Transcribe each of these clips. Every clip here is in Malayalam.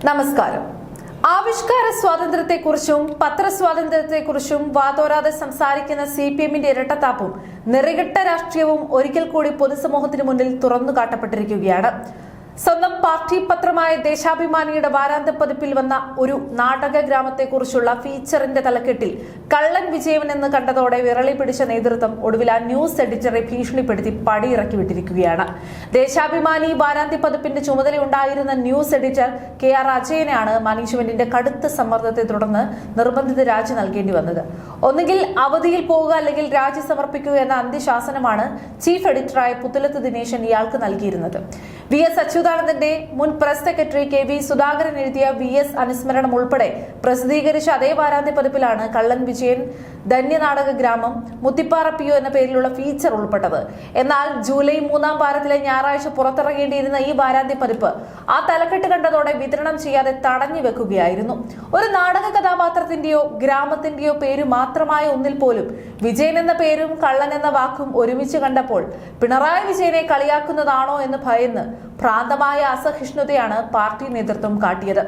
നമസ്കാരം. ആവിഷ്കാര സ്വാതന്ത്ര്യത്തെക്കുറിച്ചും പത്രസ്വാതന്ത്ര്യത്തെക്കുറിച്ചും വാതോരാതെ സംസാരിക്കുന്ന CPM-ന്റെ ഇരട്ടത്താപ്പും നിറകെട്ട രാഷ്ട്രീയവും ഒരിക്കൽ കൂടി പൊതുസമൂഹത്തിന് മുന്നിൽ തുറന്നു കാട്ടപ്പെട്ടിരിക്കുകയാണ്. സ്വന്തം പാർട്ടി പത്രമായ ദേശാഭിമാനിയുടെ വാരാന്ത്യ പതിപ്പിൽ വന്ന ഒരു നാടക ഗ്രാമത്തെക്കുറിച്ചുള്ള ഫീച്ചറിന്റെ തലക്കെട്ടിൽ കള്ളൻ വിജയൻ എന്ന് കണ്ടതോടെ വിരളി പിടിച്ച നേതൃത്വം ഒടുവിൽ ആ ന്യൂസ് എഡിറ്ററെ ഭീഷണിപ്പെടുത്തി പടിയിറക്കി വിട്ടിരിക്കുകയാണ്. ദേശാഭിമാനി വാരാന്ത്യ പതിപ്പിന്റെ ചുമതലയുണ്ടായിരുന്ന ന്യൂസ് എഡിറ്റർ KR അജയനാണ് മാനേജ്മെന്റിന്റെ കടുത്ത സമ്മർദ്ദത്തെ തുടർന്ന് നിർബന്ധിത രാജി നൽകേണ്ടി വന്നത്. ഒന്നുകിൽ അവധിയിൽ പോവുക അല്ലെങ്കിൽ രാജി സമർപ്പിക്കുക എന്ന അന്ത്യശാസനമാണ് ചീഫ് എഡിറ്ററായ പുത്തലത്ത് ദിനേശൻ ഇയാൾക്ക് നൽകിയിരുന്നത്. VS അച്യുതാനന്ദന്റെ മുൻ പ്രസ് സെക്രട്ടറി KV സുധാകരൻ എഴുതിയ VS അനുസ്മരണം ഉൾപ്പെടെ പ്രസിദ്ധീകരിച്ച അതേ വാരാന്ത്യ പതിപ്പിലാണ് കള്ളൻ വിജയൻ ധന്യനാടക ഗ്രാമം മുത്തിപ്പാറ PO എന്ന പേരിലുള്ള ഫീച്ചർ ഉൾപ്പെട്ടത്. എന്നാൽ ജൂലൈ 3-ാം വാരത്തിലെ ഞായറാഴ്ച പുറത്തിറങ്ങേണ്ടിയിരുന്ന ഈ വാരാന്ത്യ പതിപ്പ് ആ തലക്കെട്ട് കണ്ടതോടെ വിതരണം ചെയ്യാതെ തടഞ്ഞു വെക്കുകയായിരുന്നു. ഒരു നാടക കഥാപാത്രത്തിന്റെയോ ഗ്രാമത്തിന്റെയോ പേര് മാത്രമായ ഒന്നിൽ പോലും വിജയൻ എന്ന പേരും കള്ളൻ എന്ന വാക്കും ഒരുമിച്ച് കണ്ടപ്പോൾ പിണറായി വിജയനെ കളിയാക്കുന്നതാണോ എന്ന് ഭയന്ന് ഭ്രാന്തമായ അസഹിഷ്ണുതയാണ് പാർട്ടി നേതൃത്വം കാട്ടിയത്.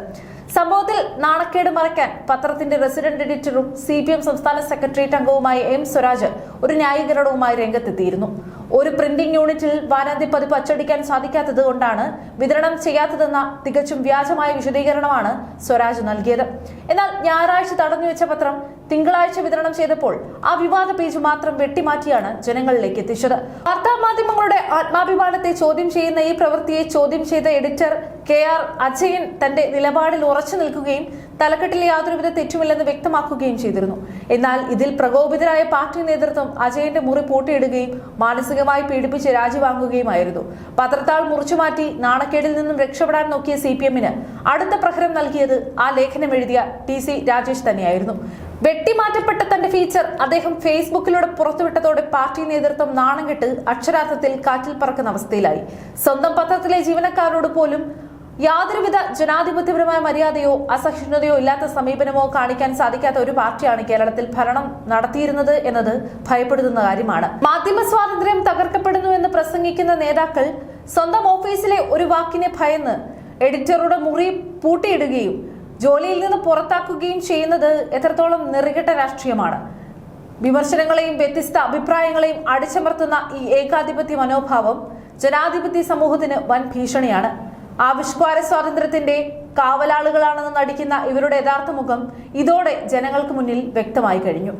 സംഭവത്തിൽ നാണക്കേട് മറയ്ക്കാൻ പത്രത്തിന്റെ റെസിഡന്റ് എഡിറ്ററും CPM സംസ്ഥാന സെക്രട്ടേറിയറ്റ് അംഗവുമായ M സ്വരാജ് ഒരു ന്യായീകരണവുമായി രംഗത്തെത്തിയിരുന്നു. ഒരു പ്രിന്റിംഗ് യൂണിറ്റിൽ വാരാന്ത്യ പതിപ്പ് അച്ചടിക്കാൻ സാധിക്കാത്തത് കൊണ്ടാണ് വിതരണം ചെയ്യാത്തതെന്ന തികച്ചും വ്യാജമായ വിശദീകരണമാണ് സ്വരാജ് നൽകിയത്. എന്നാൽ ഞായറാഴ്ച തടഞ്ഞുവെച്ച പത്രം തിങ്കളാഴ്ച വിതരണം ചെയ്തപ്പോൾ ആ വിവാദ പേജ് മാത്രം വെട്ടിമാറ്റിയാണ് ജനങ്ങളിലേക്ക് എത്തിച്ചത്. വാർത്താമാധ്യമങ്ങളുടെ ആത്മാഭിമാനത്തെ ചോദ്യം ചെയ്യുന്ന ഈ പ്രവൃത്തിയെ ചോദ്യം ചെയ്ത എഡിറ്റർ KR അജയൻ തന്റെ നിലപാടിൽ ഉറച്ചു നിൽക്കുകയും തലക്കെട്ടിൽ യാതൊരുവിധ തെറ്റുമില്ലെന്ന് വ്യക്തമാക്കുകയും ചെയ്തിരുന്നു. എന്നാൽ ഇതിൽ പ്രകോപിതരായ പാർട്ടി നേതൃത്വം അജയന്റെ മുറി പൂട്ടിയിടുകയും മാനസികമായി പീഡിപ്പിച്ച് രാജിവാങ്ങുകയുമായിരുന്നു. പത്രത്താൾ മുറിച്ചുമാറ്റി നാണക്കേടിൽ നിന്നും രക്ഷപ്പെടാൻ നോക്കിയ CPM-ന് അടുത്ത പ്രഹരം നൽകിയത് ആ ലേഖനം എഴുതിയ TC രാജേഷ് തന്നെയായിരുന്നു. വെട്ടിമാറ്റപ്പെട്ട തന്റെ ഫീച്ചർ അദ്ദേഹം ഫേസ്ബുക്കിലൂടെ പുറത്തുവിട്ടതോടെ പാർട്ടി നേതൃത്വം നാണം കെട്ട് അക്ഷരാർത്ഥത്തിൽ കാറ്റിൽ പറക്കുന്ന അവസ്ഥയിലായി. സ്വന്തം പത്രത്തിലെ ജീവനക്കാരോട് പോലും യാതൊരുവിധ ജനാധിപത്യപരമായ മര്യാദയോ അസഹിഷ്ണുതയോ ഇല്ലാത്ത സമീപനമോ കാണിക്കാൻ സാധിക്കാത്ത ഒരു പാർട്ടിയാണ് കേരളത്തിൽ ഭരണം നടത്തിയിരുന്നത് എന്നത് ഭയപ്പെടുത്തുന്ന കാര്യമാണ്. മാധ്യമ സ്വാതന്ത്ര്യം തകർക്കപ്പെടുന്നു എന്ന് പ്രസംഗിക്കുന്ന നേതാക്കൾ സ്വന്തം ഓഫീസിലെ ഒരു വാക്കിനെ ഭയന്ന് എഡിറ്ററുടെ മുറി പൂട്ടിയിടുകയും ജോലിയിൽ നിന്ന് പുറത്താക്കുകയും ചെയ്യുന്നത് എത്രത്തോളം നിറകെട്ട രാഷ്ട്രീയമാണ്. വിമർശനങ്ങളെയും വ്യത്യസ്ത അഭിപ്രായങ്ങളെയും അടിച്ചമർത്തുന്ന ഈ ഏകാധിപത്യ മനോഭാവം ജനാധിപത്യ സമൂഹത്തിന് വൻ ഭീഷണിയാണ്. ആവിഷ്കാര സ്വാതന്ത്ര്യത്തിന്റെ കാവലാളുകളാണെന്ന് നടിക്കുന്ന ഇവരുടെ യഥാർത്ഥ മുഖം ഇതോടെ ജനങ്ങൾക്ക് മുന്നിൽ വ്യക്തമായി കഴിഞ്ഞു.